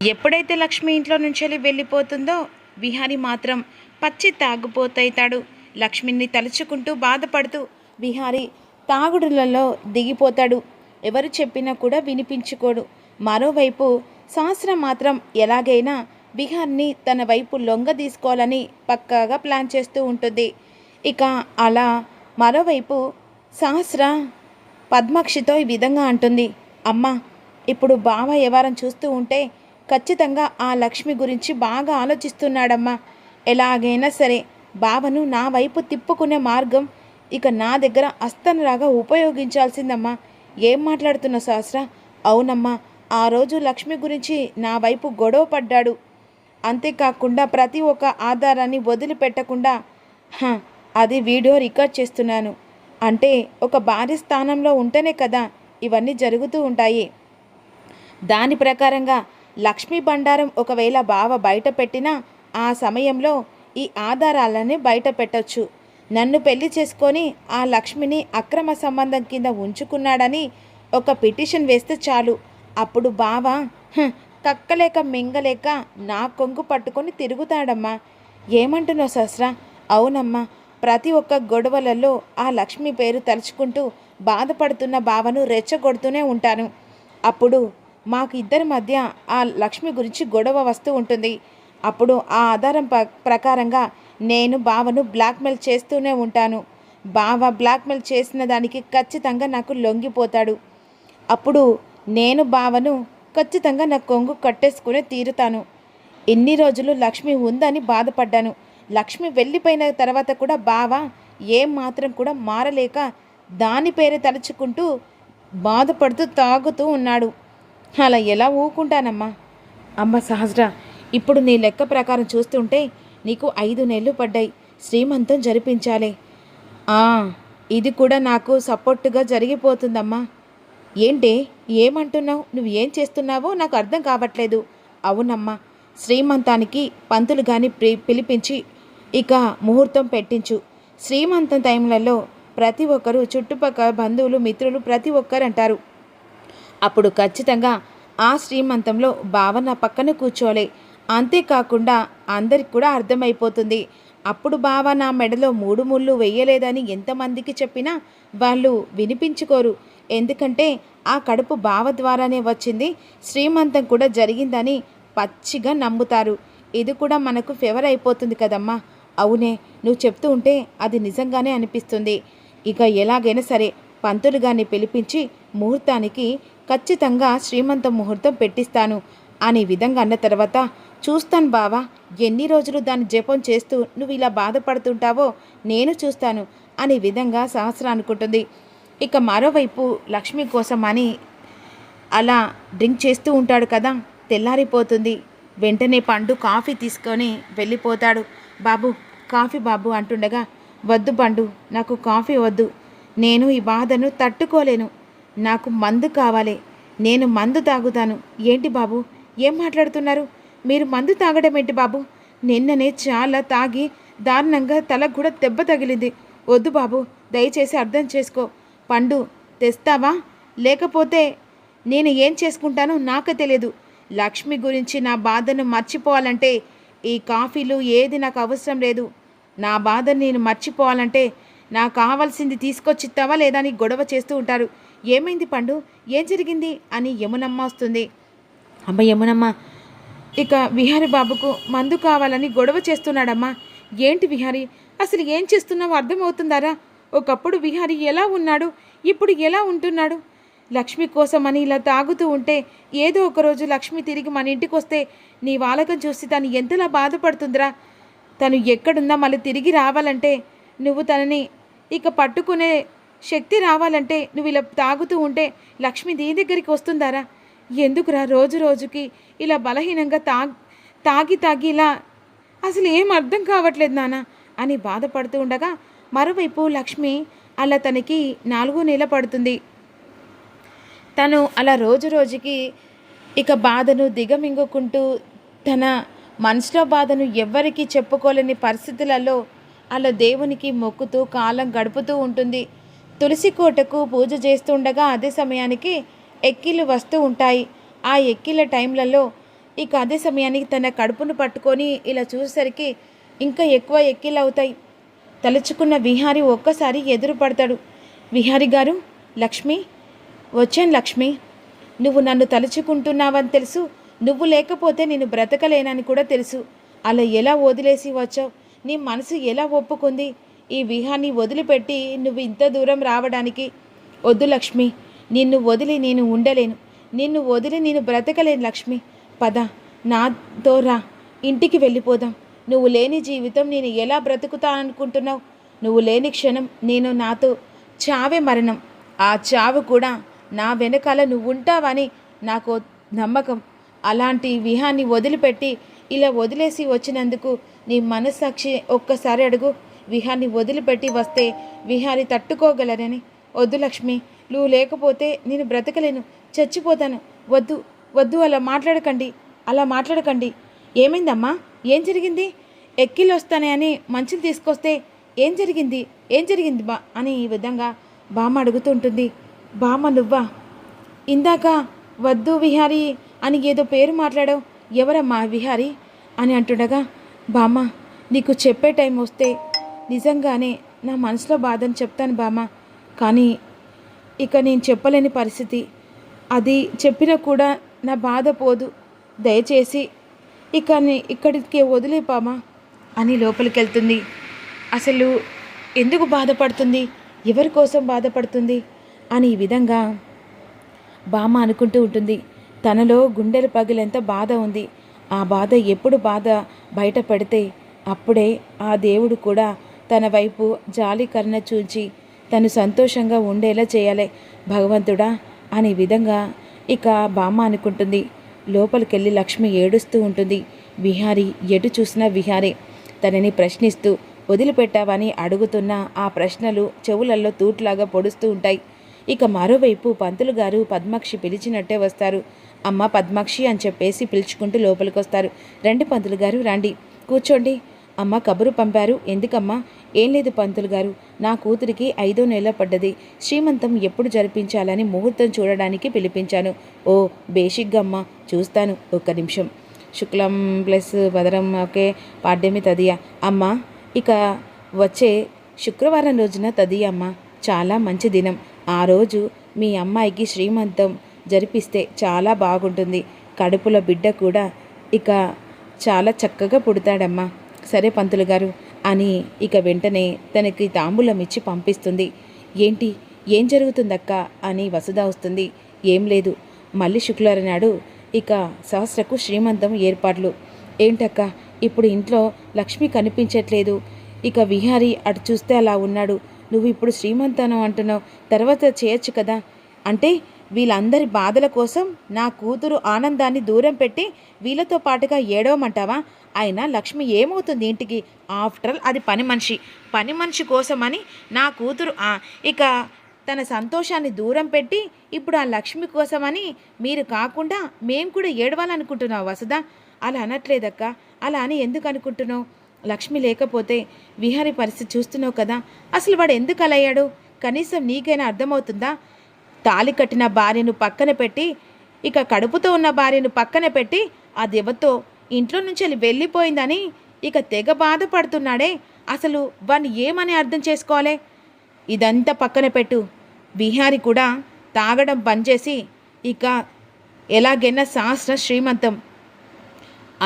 ఎప్పుడైతే లక్ష్మి ఇంట్లో నుంచి వెళ్ళిపోతుందో విహారి మాత్రం పచ్చి తాగుపోతైతాడు. లక్ష్మిని తలుచుకుంటూ బాధపడుతూ విహారి తాగుడులలో దిగిపోతాడు. ఎవరు చెప్పినా కూడా వినిపించుకోడు. మరోవైపు సహస్ర మాత్రం ఎలాగైనా విహార్ని తన వైపు లొంగ తీసుకోవాలని పక్కాగా ప్లాన్ చేస్తూ ఉంటుంది. ఇక అలా మరోవైపు సహస్ర పద్మాక్షితో ఈ విధంగా అంటుంది. అమ్మ, ఇప్పుడు బావ వ్యవహారం చూస్తూ ఉంటే ఖచ్చితంగా ఆ లక్ష్మి గురించి బాగా ఆలోచిస్తున్నాడమ్మా. ఎలాగైనా సరే బావను నా వైపు తిప్పుకునే మార్గం ఇక నా దగ్గర అస్తనలాగా ఉపయోగించాల్సిందమ్మా. ఏం మాట్లాడుతున్న సహస్ర? అవునమ్మా, ఆ రోజు లక్ష్మి గురించి నా వైపు గొడవ పడ్డాడు. అంతేకాకుండా ప్రతి ఒక్క ఆధారాన్ని వదిలిపెట్టకుండా అది వీడియో రికార్డ్ చేస్తున్నాను. అంటే ఒక భార్య స్థానంలో ఉంటేనే కదా ఇవన్నీ జరుగుతూ ఉంటాయి. దాని ప్రకారంగా లక్ష్మీ బండారం ఒకవేళ బావ బయట పెట్టినా ఆ సమయంలో ఈ ఆధారాలని బయట పెట్టచ్చు. నన్ను పెళ్లి చేసుకొని ఆ లక్ష్మిని అక్రమ సంబంధం కింద ఉంచుకున్నాడని ఒక పిటిషన్ వేస్తే చాలు. అప్పుడు బావ కక్కలేక మింగలేక నా కొంగు పట్టుకొని తిరుగుతాడమ్మా. ఏమంటున్నావు సహస్ర? అవునమ్మా, ప్రతి ఒక్క గొడవలలో ఆ లక్ష్మి పేరు తలుచుకుంటూ బాధపడుతున్న బావను రెచ్చగొడుతూనే ఉంటాను. అప్పుడు మాకు ఇద్దరి మధ్య ఆ లక్ష్మి గురించి గొడవ వస్తూ ఉంటుంది. అప్పుడు ఆ ఆధారం ప్రకారంగా నేను బావను బ్లాక్మెయిల్ చేస్తూనే ఉంటాను. బావ బ్లాక్మెయిల్ చేసిన దానికి ఖచ్చితంగా నాకు లొంగిపోతాడు. అప్పుడు నేను బావను ఖచ్చితంగా నా కొంగు కట్టేసుకునే తీరుతాను. ఎన్ని రోజులు లక్ష్మి ఉందని బాధపడ్డాను. లక్ష్మి వెళ్ళిపోయిన తర్వాత కూడా బావ ఏం మాత్రం కూడా మారలేక దాని పేరే తలుచుకుంటూ బాధపడుతూ తాగుతూ ఉన్నాడు. అలా ఎలా ఊకుంటానమ్మా? అమ్మ సహస్ర, ఇప్పుడు నీ లెక్క ప్రకారం చూస్తుంటే నీకు 5 నెలలు పడ్డాయి. శ్రీమంతం జరిపించాలి. ఇది కూడా నాకు సపోర్టుగా జరిగిపోతుందమ్మా. ఏంటే ఏమంటున్నావు? నువ్వు ఏం చేస్తున్నావో నాకు అర్థం కావట్లేదు. అవునమ్మా, శ్రీమంతానికి పంతులు కానీ పిలిపించి ఇక ముహూర్తం పెట్టించు. శ్రీమంతం టైంలలో ప్రతి ఒక్కరు చుట్టుపక్కల బంధువులు మిత్రులు ప్రతి ఒక్కరు అంటారు. అప్పుడు ఖచ్చితంగా ఆ శ్రీమంతంలో బావ నా పక్కన కూర్చోలే. అంతేకాకుండా అందరికి కూడా అర్థమైపోతుంది. అప్పుడు బావ నా మెడలో 3 ముళ్ళు వెయ్యలేదని ఎంతమందికి చెప్పినా వాళ్ళు వినిపించుకోరు. ఎందుకంటే ఆ కడుపు బావ ద్వారానే వచ్చింది, శ్రీమంతం కూడా జరిగిందని పచ్చిగా నమ్ముతారు. ఇది కూడా మనకు ఫేవర్ అయిపోతుంది కదమ్మా. అవునే, నువ్వు చెప్తూ ఉంటే అది నిజంగానే అనిపిస్తుంది. ఇక ఎలాగైనా సరే పంతులు గారిని పిలిపించి ముహూర్తానికి ఖచ్చితంగా శ్రీమంతం ముహూర్తం పెట్టిస్తాను అనే విధంగా అన్న తర్వాత, చూస్తాను బావా, ఎన్ని రోజులు దాన్ని జపం చేస్తూ నువ్వు ఇలా బాధపడుతుంటావో నేను చూస్తాను అనే విధంగా సహస్ర అనుకుంటుంది. ఇక మరోవైపు లక్ష్మి కోసం అని అలా డ్రింక్ చేస్తూ ఉంటాడు కదా. తెల్లారిపోతుంది. వెంటనే పండు కాఫీ తీసుకొని వెళ్ళిపోతాడు. బాబు కాఫీ బాబు అంటుండగా, వద్దు పండు, నాకు కాఫీ వద్దు. నేను ఈ బాధను తట్టుకోలేను. నాకు మందు కావాలి. నేను మందు తాగుతాను. ఏంటి బాబు, ఏం మాట్లాడుతున్నారు? మీరు మందు తాగడం ఏంటి బాబు? నిన్ననే చాలా తాగి దారుణంగా తలకు కూడా దెబ్బ తగిలింది. వద్దు బాబు, దయచేసి అర్థం చేసుకో. పండు తెస్తావా? లేకపోతే నేను ఏం చేసుకుంటానో నాకు తెలియదు. లక్ష్మి గురించి నా బాధను మర్చిపోవాలంటే ఈ కాఫీలు ఏది నాకు అవసరం లేదు. నా బాధను నేను మర్చిపోవాలంటే నాకు కావాల్సింది తీసుకొచ్చిస్తావా లేదా అని గొడవ చేస్తూ ఉంటారు. ఏమైంది పండు, ఏం జరిగింది అని యమునమ్మ వస్తుంది. అమ్మ యమునమ్మ, ఇక విహారి బాబుకు మందు కావాలని గొడవ చేస్తున్నాడమ్మా. ఏంటి విహారి, అసలు ఏం చేస్తున్నావో అర్థమవుతుందారా? ఒకప్పుడు విహారి ఎలా ఉన్నాడు, ఇప్పుడు ఎలా ఉంటున్నాడు? లక్ష్మి కోసమని ఇలా తాగుతూ ఉంటే ఏదో ఒకరోజు లక్ష్మి తిరిగి మన ఇంటికి వస్తే నీ వాలకం చూసి తను ఎంతలా బాధపడుతుందిరా. తను ఎక్కడుందా మళ్ళీ తిరిగి రావాలంటే, నువ్వు తనని ఇక పట్టుకునే శక్తి రావాలంటే నువ్వు ఇలా తాగుతూ ఉంటే లక్ష్మి నీ దగ్గరికి వస్తుందారా? ఎందుకురా రోజు రోజుకి ఇలా బలహీనంగా తాగి ఇలా అసలు ఏం అర్థం కావట్లేదు నాన్న అని బాధపడుతూ ఉండగా, మరోవైపు లక్ష్మి అలా తనకి 4వ నెల పడుతుంది. తను అలా రోజు రోజుకి ఇక బాధను దిగమింగుకుంటూ తన మనసులో బాధను ఎవ్వరికీ చెప్పుకోలేని పరిస్థితులలో అలా దేవునికి మొక్కుతూ కాలం గడుపుతూ ఉంటుంది. తులసి కోటకు పూజ చేస్తుండగా అదే సమయానికి ఎక్కిళ్ళు వస్తూ ఉంటాయి. ఆ ఎక్కిళ్ళ టైంలలో ఇక అదే సమయానికి తన కడుపును పట్టుకొని ఇలా చూసేసరికి ఇంకా ఎక్కువ ఎక్కిలవుతాయి. తలుచుకున్న విహారి ఒక్కసారి ఎదురు పడతాడు. విహారి గారు, లక్ష్మి, వచ్చాను లక్ష్మి. నువ్వు నన్ను తలుచుకుంటున్నావని తెలుసు, నువ్వు లేకపోతే నేను బ్రతకలేనని కూడా తెలుసు. అలా ఎలా వదిలేసి వచ్చావు? నీ మనసు ఎలా ఒప్పుకుంది ఈ విహాన్ని వదిలిపెట్టి నువ్వు ఇంత దూరం రావడానికి? వద్దు లక్ష్మి, నిన్ను వదిలి నేను ఉండలేను, నిన్ను వదిలి నేను బ్రతకలేను లక్ష్మి. పద, నాతో రా, ఇంటికి వెళ్ళిపోదాం. నువ్వు లేని జీవితం నేను ఎలా బ్రతుకుతాననుకుంటున్నావు? నువ్వు లేని క్షణం నేను నాతో చావే మరణం. ఆ చావు కూడా నా వెనకాల నువ్వుంటావని నాకు నమ్మకం. అలాంటి విహాన్ని వదిలిపెట్టి ఇలా వదిలేసి వచ్చినందుకు నీ మనస్సాక్షి ఒక్కసారి అడుగు. విహాన్ని వదిలిపెట్టి వస్తే విహారి తట్టుకోగలరని. వద్దు లక్ష్మి, నువ్వు లేకపోతే నేను బ్రతకలేను, చచ్చిపోతాను. వద్దు వద్దు, అలా మాట్లాడకండి, అలా మాట్లాడకండి. ఏమైందమ్మా? ఏం జరిగింది? ఎక్కిళ్ళు వస్తానే మంచులు తీసుకొస్తే ఏం జరిగింది? ఏం జరిగింది బా అని ఈ విధంగా బామ్మ అడుగుతుంటుంది. బామ్మ, నువ్వా? ఇందాక వద్దు విహారీ అని ఏదో పేరు మాట్లాడావు, ఎవరమ్మా విహారీ అని అంటుండగా, బామ్మ, నీకు చెప్పే టైం వస్తే నిజంగానే నా మనసులో బాధని చెప్తాను బామ్మ, కానీ ఇక నేను చెప్పలేని పరిస్థితి. అది చెప్పినా కూడా నా బాధ పోదు. దయచేసి ఇక్కడికి వదిలే బామ్మ అని లోపలికి వెళ్తుంది. అసలు ఎందుకు బాధపడుతుంది, ఎవరి కోసం బాధపడుతుంది అని ఈ విధంగా బామ్మ అనుకుంటూ ఉంటుంది. తనలో గుండెలు పగిలేంత బాధ ఉంది. ఆ బాధ ఎప్పుడు బాధ బయట పెడితే అప్పుడే ఆ దేవుడు కూడా తన వైపు జాలి కరుణ చూచి తను సంతోషంగా ఉండేలా చేయాలి భగవంతుడా అనే విధంగా ఇక బామ్మ అనుకుంటుంది. లోపలికెళ్ళి లక్ష్మి ఏడుస్తూ ఉంటుంది. విహారీ ఎటు చూసినా విహారీ తనని ప్రశ్నిస్తూ, వదిలిపెట్టావని అడుగుతున్న ఆ ప్రశ్నలు చెవులల్లో తూట్లాగా పొడుస్తూ ఉంటాయి. ఇక మరోవైపు పంతులు గారు పద్మాక్షి పిలిచినట్టే వస్తారు. అమ్మ పద్మాక్షి అని చెప్పేసి పిలుచుకుంటూ లోపలికి వస్తారు. రండి పంతులు గారు, రండి, కూర్చోండి. అమ్మ కబురు పంపారు, ఎందుకమ్మా? ఏం లేదు పంతులు గారు, నా కూతురికి 5వ నెల పడ్డది. శ్రీమంతం ఎప్పుడు జరిపించాలని ముహూర్తం చూడడానికి పిలిపించాను. ఓ బేసిక్గా అమ్మ, చూస్తాను, ఒక్క నిమిషం. శుక్లం ప్లస్ భద్రం, ఓకే, పాడ్యమి తదియ. అమ్మ, ఇక వచ్చే శుక్రవారం రోజున తదియ అమ్మ, చాలా మంచి దినం. ఆ రోజు మీ అమ్మాయికి శ్రీమంతం జరిపిస్తే చాలా బాగుంటుంది. కడుపులో బిడ్డ కూడా ఇక చాలా చక్కగా పుడతాడమ్మా. సరే పంతులు గారు అని ఇక వెంటనే తనకి తాంబూలం ఇచ్చి పంపిస్తుంది. ఏంటి, ఏం జరుగుతుందక్క అని వసుధ వస్తుంది. ఏం లేదు, మళ్ళీ శుక్రవారం నాడు ఇక సహస్రకు శ్రీమంతం ఏర్పాట్లు. ఏంటక్క, ఇప్పుడు ఇంట్లో లక్ష్మి కనిపించట్లేదు, ఇక విహారీ అటు చూస్తే అలా ఉన్నాడు, నువ్వు ఇప్పుడు శ్రీమంతానం అంటున్నావు, తర్వాత చేయొచ్చు కదా. అంటే వీళ్ళందరి బాధల కోసం నా కూతురు ఆనందాన్ని దూరం పెట్టి వీళ్ళతో పాటుగా ఏడవమంటావా? అయినా లక్ష్మి ఏమవుతుంది ఇంటికి? ఆఫ్టర్ ఆల్ అది పని మనిషి కోసమని నా కూతురు ఇక తన సంతోషాన్ని దూరం పెట్టి ఇప్పుడు ఆ లక్ష్మి కోసమని మీరు కాకుండా మేము కూడా ఏడవాలనుకుంటున్నావు వసుధ? అలా అనట్లేదక్క, అలా అని ఎందుకు అనుకుంటున్నావు? లక్ష్మి లేకపోతే విహారీ పరిస్థితి చూస్తున్నావు కదా, అసలు వాడు ఎందుకు అలా అయ్యాడు? కనీసం నీకైనా అర్థమవుతుందా? తాళి కట్టిన భార్యను పక్కన పెట్టి ఇక కడుపుతో ఉన్న భార్యను పక్కన పెట్టి ఆ దెవ్వతో ఇంట్లో నుంచి వెళ్ళిపోయిందని ఇక తెగ బాధపడుతున్నాడే. అసలు వాణ్ణి ఏమని అర్థం చేసుకోవాలి? ఇదంతా పక్కన పెట్టు, విహారీ కూడా తాగడం బంద్ చేసి ఇక ఎలాగైనా సహస్ర శ్రీమంతం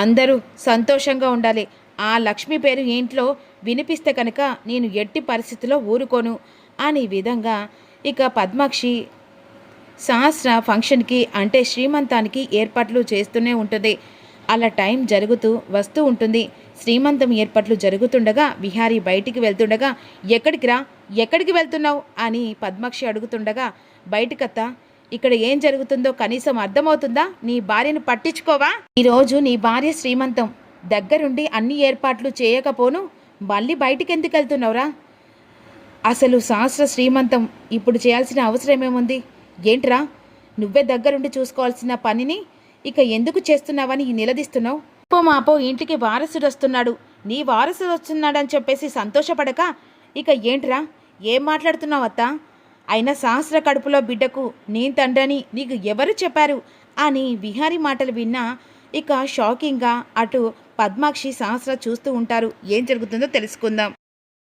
అందరూ సంతోషంగా ఉండాలి. ఆ లక్ష్మి పేరు ఇంట్లో వినిపిస్తే కనుక నేను ఎట్టి పరిస్థితిలో ఊరుకోను అని విధంగా ఇక పద్మాక్షి సహస్ర ఫంక్షన్కి అంటే శ్రీమంతానికి ఏర్పాట్లు చేస్తూనే ఉంటుంది. అలా టైం జరుగుతూ వస్తూ ఉంటుంది. శ్రీమంతం ఏర్పాట్లు జరుగుతుండగా విహారీ బయటికి వెళ్తుండగా, ఎక్కడికి వెళ్తున్నావు అని పద్మాక్షి అడుగుతుండగా, బయటికత్త, ఇక్కడ ఏం జరుగుతుందో కనీసం అర్థమవుతుందా? నీ భార్యను పట్టించుకోవా? ఈరోజు నీ భార్య శ్రీమంతం దగ్గరుండి అన్ని ఏర్పాట్లు చేయకపోను మళ్ళీ బయటికి ఎందుకు వెళ్తున్నావురా? అసలు సహస్ర శ్రీమంతం ఇప్పుడు చేయాల్సిన అవసరం ఏముంది? ఏంట్రా, నువ్వే దగ్గరుండి చూసుకోవాల్సిన పనిని ఇక ఎందుకు చేస్తున్నావని నిలదీస్తున్నావు? మాపో ఇంటికి వారసుడు వస్తున్నాడు, నీ వారసుడు వస్తున్నాడని చెప్పేసి సంతోషపడక ఇక ఏంట్రా, ఏం మాట్లాడుతున్నావు అత్త? అయినా సహస్ర కడుపులో బిడ్డకు నేను తండ్రని నీకు ఎవరు చెప్పారు అని విహారీ మాటలు విన్నా ఇక షాకింగ్గా అటు పద్మాక్షి సహస్ర చూస్తూ ఉంటారు. ఏం జరుగుతుందో తెలుసుకుందాం.